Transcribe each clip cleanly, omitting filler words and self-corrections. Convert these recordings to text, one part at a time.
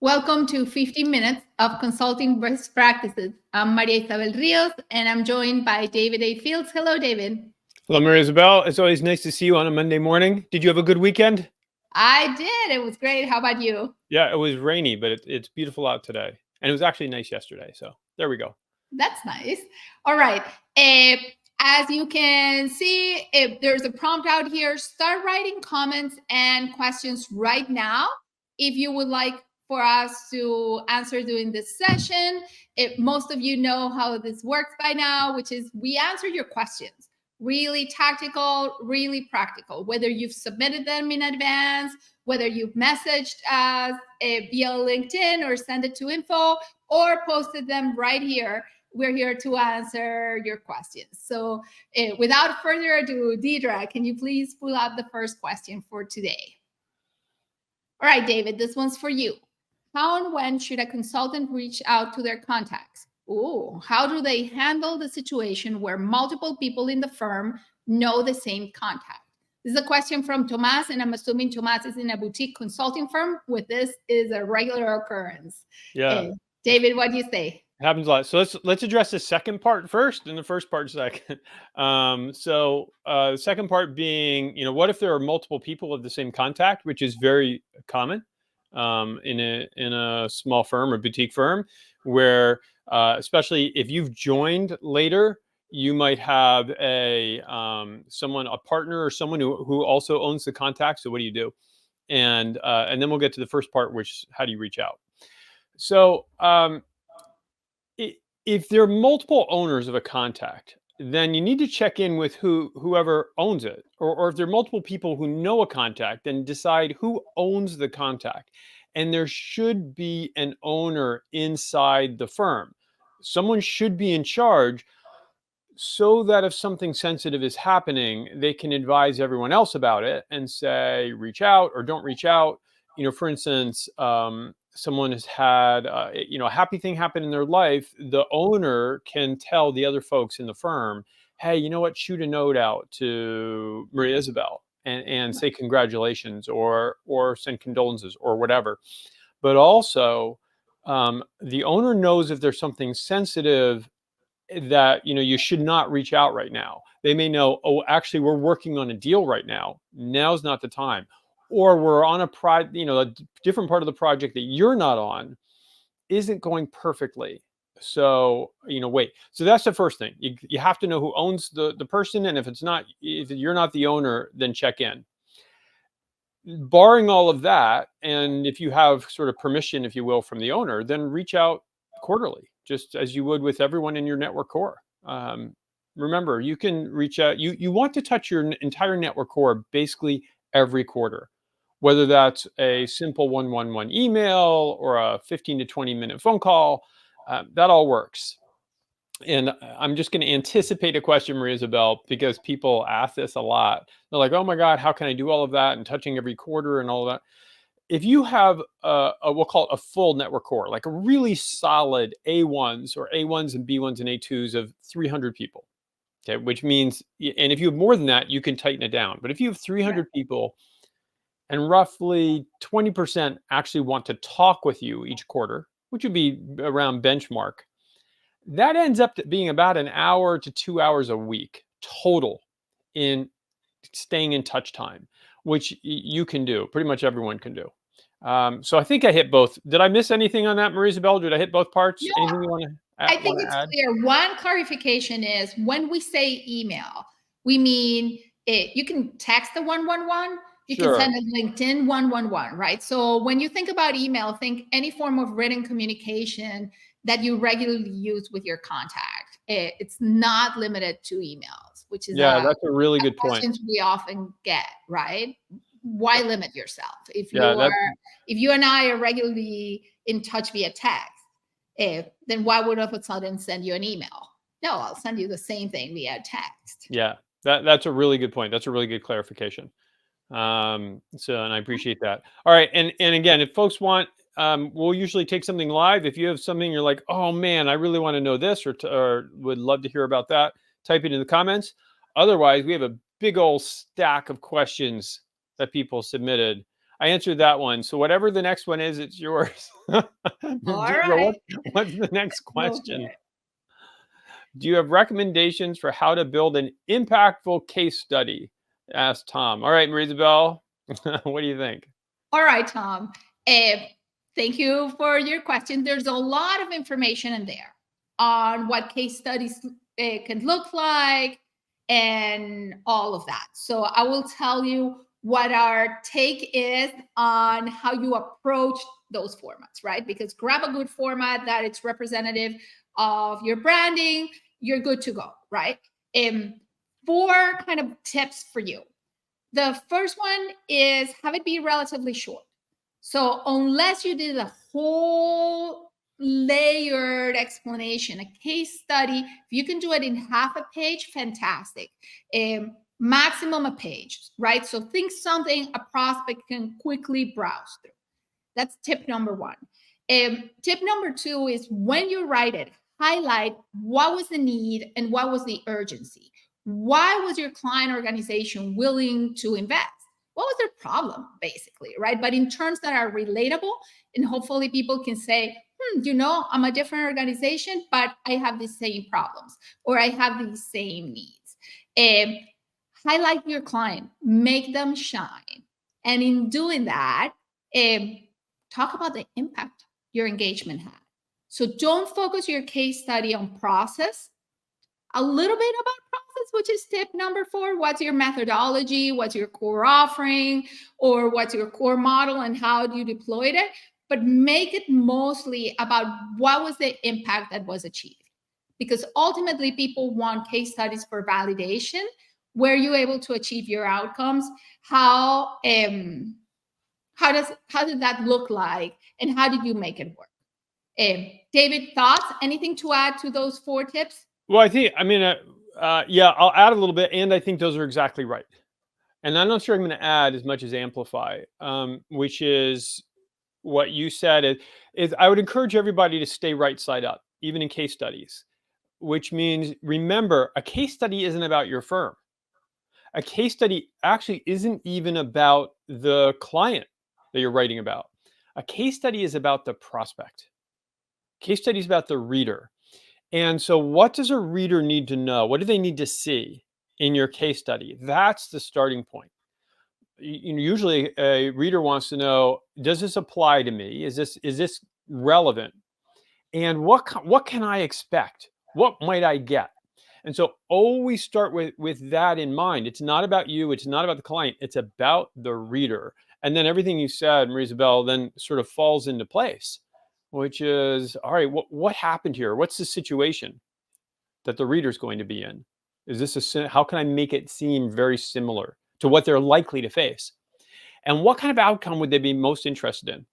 Welcome to 50 Minutes of Consulting Best Practices. I'm Maria Isabel Rios, and I'm joined by David A. Fields. Hello, David. Hello, Maria Isabel. It's always nice to see you on a Monday morning. Did you have a good weekend? I did. It was great. How about you? Yeah, it was rainy, but it's beautiful out today. And it was actually nice yesterday. So there we go. That's nice. All right. As you can see, if there's a prompt out here, start writing comments and questions right now. If you would like for us to answer during this session, most of you know how this works by now, which is we answer your questions. Really tactical, really practical, whether you've submitted them in advance, whether you've messaged us via LinkedIn or send it to info or posted them right here. We're here to answer your questions. So without further ado, Deidre, can you please pull up the first question for today? All right, David, this one's for you. How and when should a consultant reach out to their contacts? Oh, how do they handle the situation where multiple people in the firm know the same contact? This is a question from Tomas, and I'm assuming Tomas is in a boutique consulting firm with this is a regular occurrence. Yeah. David, what do you say? Happens a lot. So let's address the second part first and the first part second. The second part being, what if there are multiple people of the same contact, which is very common in a small firm or boutique firm, where especially if you've joined later, you might have a partner or someone who also owns the contact. So what do you do? And then we'll get to the first part, which is how do you reach out? So if there are multiple owners of a contact, then you need to check in with whoever owns it. Or if there are multiple people who know a contact, then decide who owns the contact. And there should be an owner inside the firm. Someone should be in charge so that if something sensitive is happening, they can advise everyone else about it and say, reach out or don't reach out. For instance, someone has had, a happy thing happen in their life, the owner can tell the other folks in the firm, hey, you know what, shoot a note out to Maria Isabel and say congratulations or send condolences or whatever. But also, the owner knows if there's something sensitive that, you should not reach out right now. They may know, oh, actually, we're working on a deal right now. Now's not the time. Or we're on a different part of the project that you're not on isn't going perfectly. So, wait. So that's the first thing. You have to know who owns the person. And if you're not the owner, then check in. Barring all of that, and if you have sort of permission, if you will, from the owner, then reach out quarterly, just as you would with everyone in your network core. Remember, you can reach out. You want to touch your entire network core basically every quarter, whether that's a simple 111 email or a 15 to 20 minute phone call. That all works. And I'm just going to anticipate a question, Maria Isabel, because people ask this a lot. They're like, oh my God, how can I do all of that and touching every quarter and all of that? If you have we'll call it a full network core, like a really solid A1s or A1s and B1s and A2s of 300 people, okay, which means, and if you have more than that, you can tighten it down. But if you have 300 people and roughly 20% actually want to talk with you each quarter, which would be around benchmark, that ends up being about an hour to 2 hours a week total in staying in touch time, which you can do. Pretty much everyone can do. So I think I hit both. Did I miss anything on that, Maria Isabel? Did I hit both parts? Yeah. Anything you want to add? I think it's clear. One clarification is when we say email, we mean you can text the 111, you can send a LinkedIn 111, right? So when you think about email, think any form of written communication that you regularly use with your contact. It's not limited to emails, which is that's a really good point. We often get, right? Why limit yourself? If you and I are regularly in touch via text, then why would I all of a sudden send you an email? No, I'll send you the same thing via text. Yeah, that's a really good point. That's a really good clarification. And I appreciate that. All right, and again, if folks want, we'll usually take something live. If you have something you're like, oh man, I really want to know this, or would love to hear about that, type it in the comments. Otherwise, we have a big old stack of questions that people submitted. I answered that one. So whatever the next one is, it's yours. All Rachel, right. what's the next Go for question? it. Do you have recommendations for how to build an impactful case study? Asked Tom. All right, Marie-Isabel, what do you think? All right, Tom. Thank you for your question. There's a lot of information in there on what case studies can look like and all of that. So I will tell you what our take is on how you approach those formats, right? Because grab a good format that it's representative of your branding, you're good to go, right? Four kind of tips for you. The first one is have it be relatively short. So unless you did a whole layered explanation, a case study, if you can do it in half a page, fantastic. Maximum a page, right? So think something a prospect can quickly browse through. That's tip number one. Tip number two is when you write it, highlight what was the need and what was the urgency. Why was your client organization willing to invest? What was their problem, basically, right? But in terms that are relatable, and hopefully people can say, I'm a different organization, but I have the same problems or I have the same needs. Highlight your client, make them shine. And in doing that, talk about the impact your engagement had. So don't focus your case study on process. A little bit about process, which is tip number 4. What's your methodology? What's your core offering? Or what's your core model and how do you deploy it? But make it mostly about what was the impact that was achieved. Because ultimately, people want case studies for validation. Were you able to achieve your outcomes? How did that look like? And how did you make it work? David, thoughts? Anything to add to those 4 tips? Well, yeah, I'll add a little bit, and I think those are exactly right. And I'm not sure I'm going to add as much as amplify, which is what you said. Is I would encourage everybody to stay right side up, even in case studies, which means remember, a case study isn't about your firm. A case study actually isn't even about the client that you're writing about. A case study is about the prospect. Case study is about the reader. And so what does a reader need to know? What do they need to see in your case study? That's the starting point. Usually a reader wants to know, does this apply to me? Is this relevant? And what can I expect? What might I get? And so always start with that in mind. It's not about you. It's not about the client. It's about the reader. And then everything you said, Marie-Isabel, then sort of falls into place, which is, all right, what happened here? What's the situation that the reader's going to be in? How can I make it seem very similar to what they're likely to face? And what kind of outcome would they be most interested in?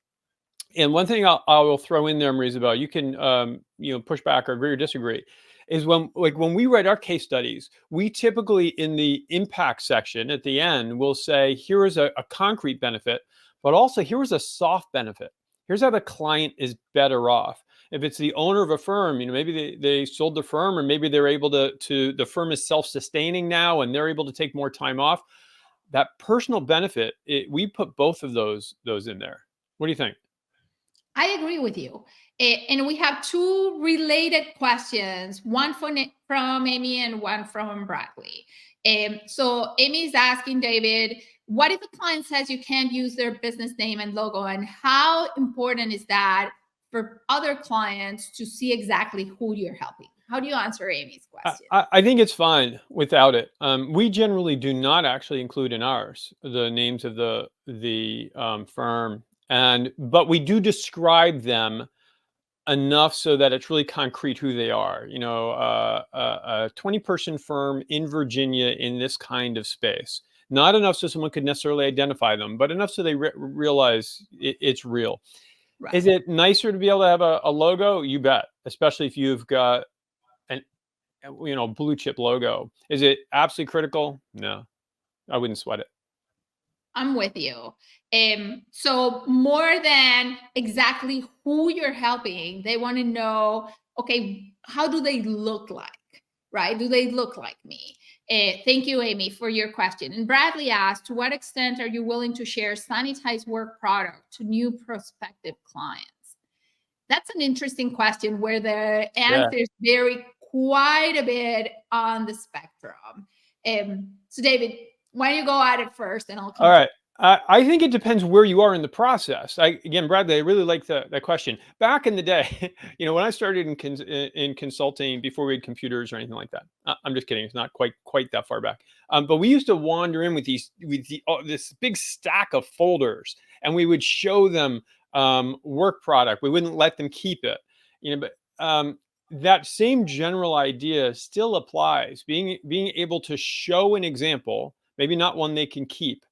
And one thing I will throw in there, Marie-Isabel, you can push back or agree or disagree, is when we write our case studies, we typically in the impact section at the end will say, here is a concrete benefit, but also here is a soft benefit. Here's how the client is better off. If it's the owner of a firm, maybe they sold the firm, or maybe they're able to the firm is self-sustaining now and they're able to take more time off. That personal benefit, we put both of those in there. What do you think? I agree with you. And we have 2 related questions, one from Amy and one from Bradley. So Amy is asking David, what if a client says you can't use their business name and logo? And how important is that for other clients to see exactly who you're helping? How do you answer Amy's question? I think it's fine without it. We generally do not actually include in ours the names of the firm, but we do describe them enough so that it's really concrete who they are. A 20-person firm in Virginia in this kind of space. Not enough so someone could necessarily identify them, but enough so they realize it's real. Right. Is it nicer to be able to have a logo? You bet, especially if you've got blue chip logo. Is it absolutely critical? No, I wouldn't sweat it. I'm with you. So more than exactly who you're helping, they want to know, okay, how do they look like, right? Do they look like me? Thank you, Amy, for your question. And Bradley asked, to what extent are you willing to share sanitized work product to new prospective clients? That's an interesting question where the answers vary quite a bit on the spectrum. So, David, why don't you go at it first, and I'll come. All right. I think it depends where you are in the process. Again, Bradley, I really like that question. Back in the day, when I started in consulting before we had computers or anything like that. I'm just kidding. It's not quite that far back. But we used to wander in with this big stack of folders, and we would show them work product. We wouldn't let them keep it. But that same general idea still applies. Being able to show an example, maybe not one they can keep,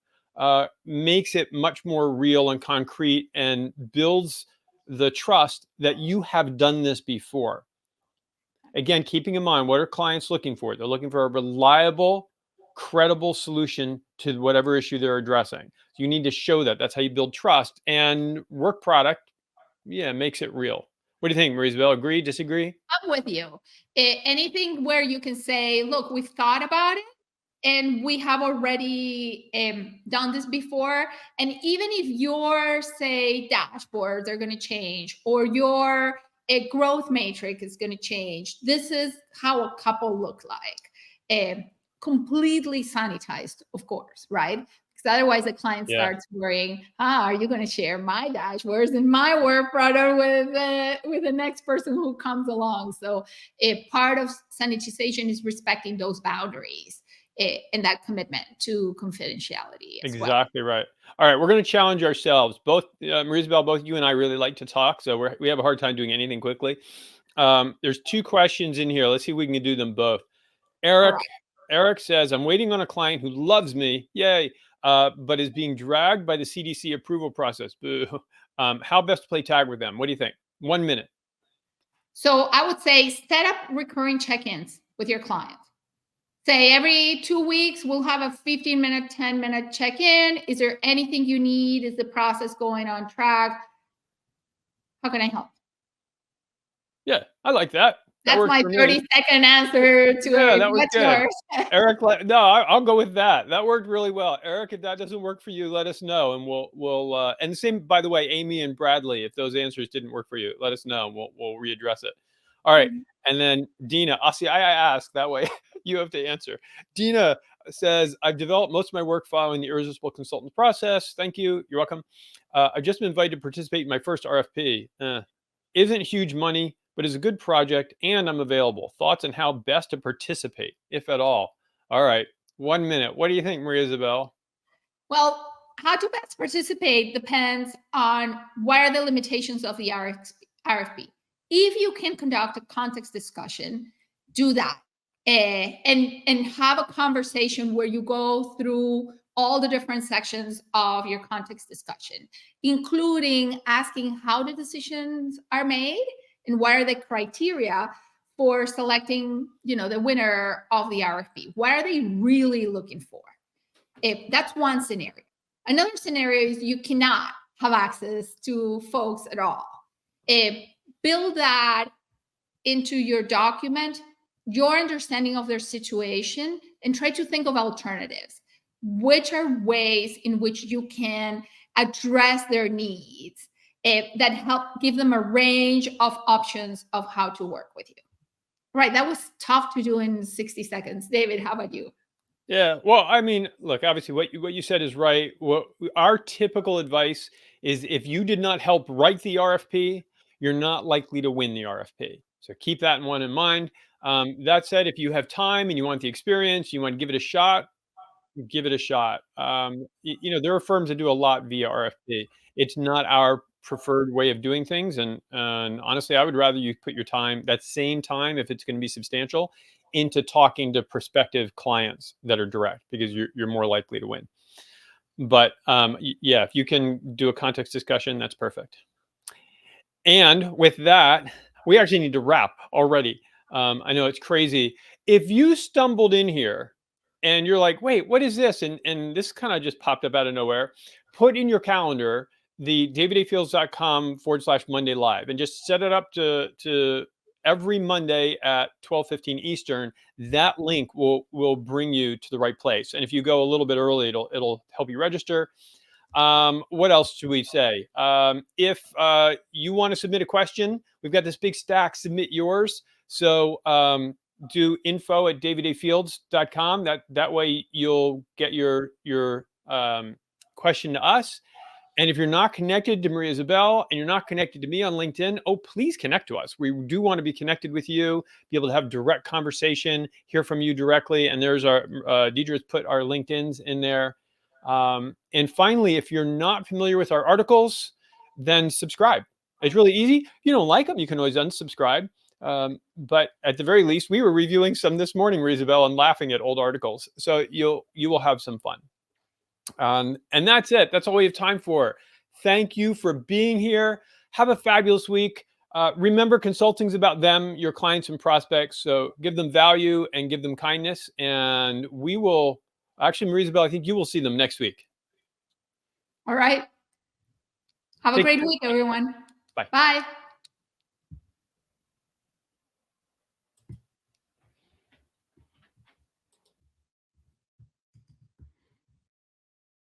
makes it much more real and concrete and builds the trust that you have done this before. Again, keeping in mind, what are clients looking for? They're looking for a reliable, credible solution to whatever issue they're addressing. So you need to show that. That's how you build trust. And work product, makes it real. What do you think, Marie-Isabel? Agree, disagree? I'm with you. Anything where you can say, look, we've thought about it, and we have already done this before. And even if your, say, dashboards are going to change, or your growth matrix is going to change, this is how a couple look like. Completely sanitized, of course, right? Because otherwise the client starts worrying, are you going to share my dashboards and my work product with the next person who comes along? So part of sanitization is respecting those boundaries and that commitment to confidentiality as well. Exactly right. All right, we're going to challenge ourselves. Both, Marie-Isabel, both you and I really like to talk, so we have a hard time doing anything quickly. There's 2 questions in here. Let's see if we can do them both. Eric says, I'm waiting on a client who loves me, yay, but is being dragged by the CDC approval process. Boo. How best to play tag with them? What do you think? 1 minute. So I would say set up recurring check-ins with your client. Say every 2 weeks, we'll have a 15-minute, 10-minute check-in. Is there anything you need? Is the process going on track? How can I help? Yeah, I like that. That's my 30-second answer to it. That was good. Yours? Eric, no, I'll go with that. That worked really well. Eric, if that doesn't work for you, let us know, and we'll and same, by the way, Amy and Bradley, if those answers didn't work for you, let us know, and we'll readdress it. All right. And then Dina, I'll see. I ask that way. You have to answer. Dina says, I've developed most of my work following the irresistible consultant process. Thank you. You're welcome. I've just been invited to participate in my first RFP. Isn't huge money, but is a good project, and I'm available. Thoughts on how best to participate, if at all? All right. 1 minute. What do you think, Marie-Isabel? Well, how to best participate depends on what are the limitations of the RFP. If you can conduct a context discussion, do that. And have a conversation where you go through all the different sections of your context discussion, including asking how the decisions are made and what are the criteria for selecting, the winner of the RFP. What are they really looking for? That's one scenario. Another scenario is you cannot have access to folks at all. Build that into your document, your understanding of their situation, and try to think of alternatives. Which are ways in which you can address their needs that help give them a range of options of how to work with you. Right, that was tough to do in 60 seconds. David, how about you? Yeah, well, I mean, look, obviously what you said is right. What our typical advice is, if you did not help write the RFP, you're not likely to win the RFP. So keep that one in mind. That said, if you have time and you want the experience, you want to give it a shot, give it a shot. There are firms that do a lot via RFP. It's not our preferred way of doing things. And honestly, I would rather you put your time, that same time, if it's going to be substantial, into talking to prospective clients that are direct, because you're more likely to win. But if you can do a context discussion, that's perfect. And with that, we actually need to wrap already. I know it's crazy. If you stumbled in here and you're like, wait, what is this? And this kind of just popped up out of nowhere. Put in your calendar the davidafields.com/Monday Live, and just set it up to every Monday at 12:15 Eastern, that link will bring you to the right place. And if you go a little bit early, it'll help you register. What else should we say? If you want to submit a question, we've got this big stack. Submit yours. So do info@davidafields.com. That way you'll get your question to us. And if you're not connected to Maria Isabel and you're not connected to me on LinkedIn, please connect to us. We do want to be connected with you, be able to have direct conversation, hear from you directly. And there's our Deidre's put our LinkedIn's in there. And finally, if you're not familiar with our articles, then subscribe. It's really easy. If you don't like them, you can always unsubscribe. But at the very least, we were reviewing some this morning, Maria Isabel, and laughing at old articles. So you will have some fun. And that's it. That's all we have time for. Thank you for being here. Have a fabulous week. Remember, consulting's about them, your clients and prospects. So give them value and give them kindness. And we will, actually, Maria Isabel, I think you will see them next week. All right. Have a great week, everyone. Bye. Bye.